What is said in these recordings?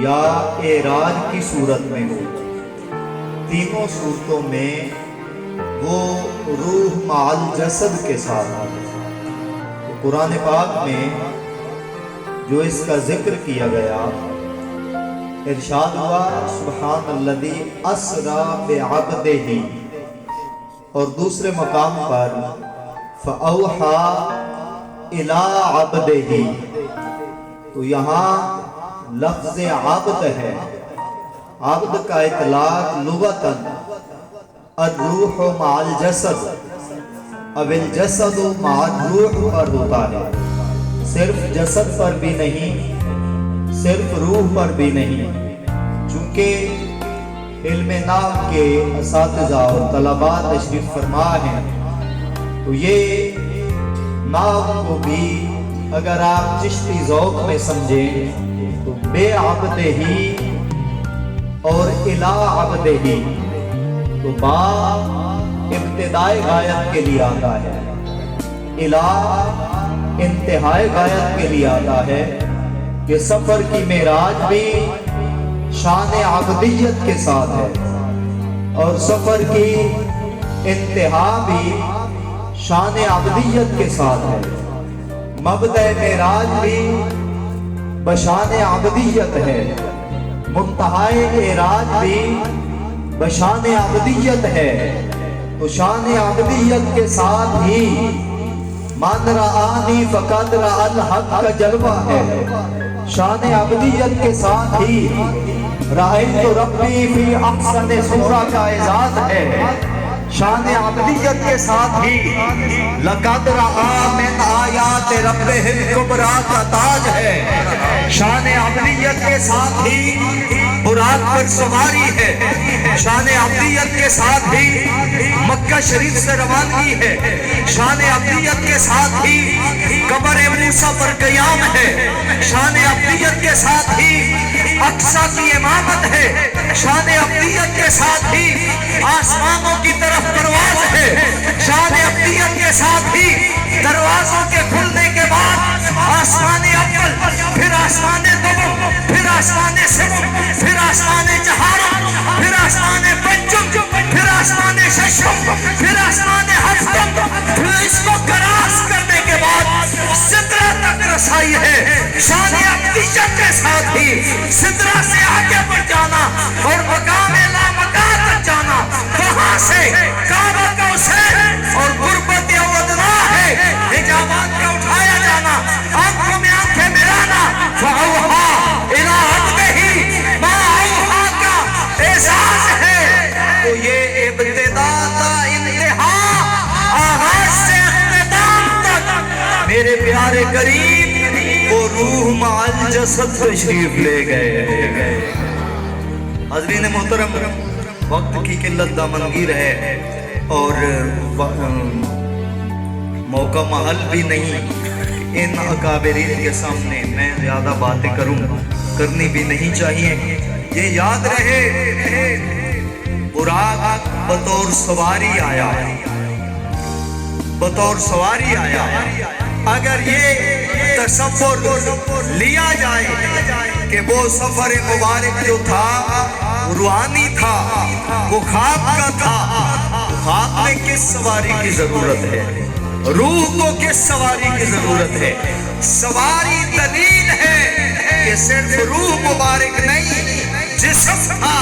یا اعراج کی صورت میں ہو، تینوں صورتوں میں وہ روح مع الجسد کے ساتھ تو قرآن پاک میں جو اس کا ذکر کیا گیا، ارشاد ہوا سبحان الذی اسریٰ بعبدہ، اور دوسرے مقام پر فأوحیٰ الی عبدہ، تو یہاں لفظ عبد ہے۔ عبد کا اطلاق لغتاً الروح مع الجسد اب الجسد مع الروح پر ہوتا ہے، صرف جسد پر بھی نہیں، صرف روح پر بھی نہیں، چونکہ علم نحو کے اساتذہ اور طلباء تشریف فرما ہیں تو یہ نحو کو بھی اگر آپ چشتی ذوق میں سمجھیں تو بے عبد ہی اور الی عبد ہی، تو با ابتدائے غایت کے لیے آتا ہے، الی انتہائی غایت کے لیے آتا ہے، کہ سفر کی معراج بھی شان عبدیت کے ساتھ ہے اور سفر کی انتہا بھی شان عبدیت کے ساتھ ہے، مبدأ معراج بھی بشان عبدیت ہے، منتہائے معراج بھی بشان عبدیت ہے، تو شان عبدیت کے ساتھ ہی من رآنی فقد رأى الحق کا جلوہ ہے، شان عبدیت کے ساتھ ہی رأیت ربی فی احسن صورہ کا اعزاز ہے، شان عبدیت کے ساتھ ہی لقد رأى من آیات ربہ الکبریٰ کا تاج ہے، شان عبدیت کے ساتھ ہی براق پر سواری ہے، شان عبدیت کے ساتھ ہی مکہ شریف سے روانگی ہے، شان عبدیت کے ساتھ ہی قبر موسیٰ پر قیام ہے، شان عبدیت کے ساتھ ہی اقصیٰ کی امامت ہے، شان عبدیت کے ساتھ ہی آسمانوں کی طرف پرواز ہے، شان عبدیت کے ساتھ ہی دروازوں کے کھلنے کے بعد آسمان اول، پھر آسمان دوم، پھر آسمان سوم، پھر آسمان چہارم، پھر آسمان پنجم، پھر آسمان ششم، پھر آسمان ہفتم، پھر اس کو کراس کرنے کے بعد سدرہ تک رسائی ہے، شان عبدیت کے ساتھ ہی سدرہ سے آگے بڑھ جانا اور مقام لا مقام تک جانا، وہاں سے کعبہ کا حسین اور غربت ودنا ہے، حجابات کا اٹھایا جانا، آنکھوں میں آنکھیں ملانا، فَأَوْحَىٰ إِلَىٰ عَبْدِهِ مَا أَوْحَىٰ کا اعزاز ہے، تو یہ ابتدا تا انتہا، آغاز سے اختتام تک میرے پیارے قریب وہ روح مع الجسد تشریف لے گئے۔ حضرین محترم، وقت کی قلت دامنگیر ہے اور موقع محل بھی نہیں، ان اکابرین کے سامنے میں زیادہ باتیں کرنی بھی نہیں چاہیے۔ یہ یاد رہے براق بطور سواری آیا، بطور سواری آیا، اگر یہ تصور لیا جائے کہ وہ سفر مبارک جو تھا وہ روحانی تھا، وہ خواب کا تھا، خواب میں کس سواری کی ضرورت ہے؟ روح کو کس سواری کی ضرورت ہے؟ سواری دلیل ہے کہ صرف روح مبارک نہیں، جسم تھا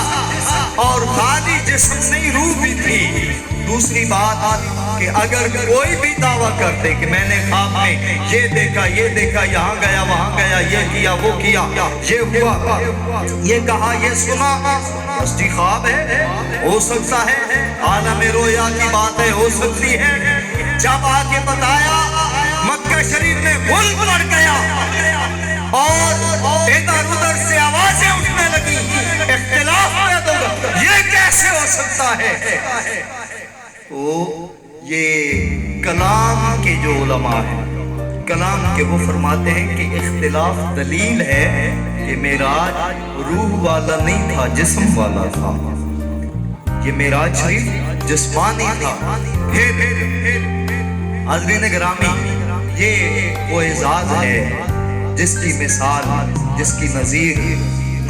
اور خالی جسم نہیں، روح بھی تھی۔ دوسری بات کہ اگر کوئی بھی دعویٰ کرتے کہ میں نے خواب میں یہ دیکھا، یہ دیکھا، یہاں گیا، وہاں گیا، یہ کیا، وہ کیا، یہ ہوا، یہ کہا، یہ سنا، بس جی خواب ہے، ہو سکتا ہے، عالم رویا کی باتیں ہو سکتی ہیں۔ جب آگے بتایا مکہ شریف میں غل پڑ گیا اور ادھر ادھر سے آوازیں اٹھنے لگی، اختلاف پیدا ہوا، یہ کیسے ہو سکتا ہے؟ تو یہ کلام کے جو علماء ہیں، کلام کے وہ فرماتے ہیں کہ اختلاف دلیل ہے کہ معراج روح والا نہیں تھا، جسم والا تھا۔ یہ معراج شریف جسمانی تھا۔ پھر حضرین گرامی، یہ وہ اعزاز ہے جس کی مثال، جس کی نظیر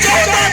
14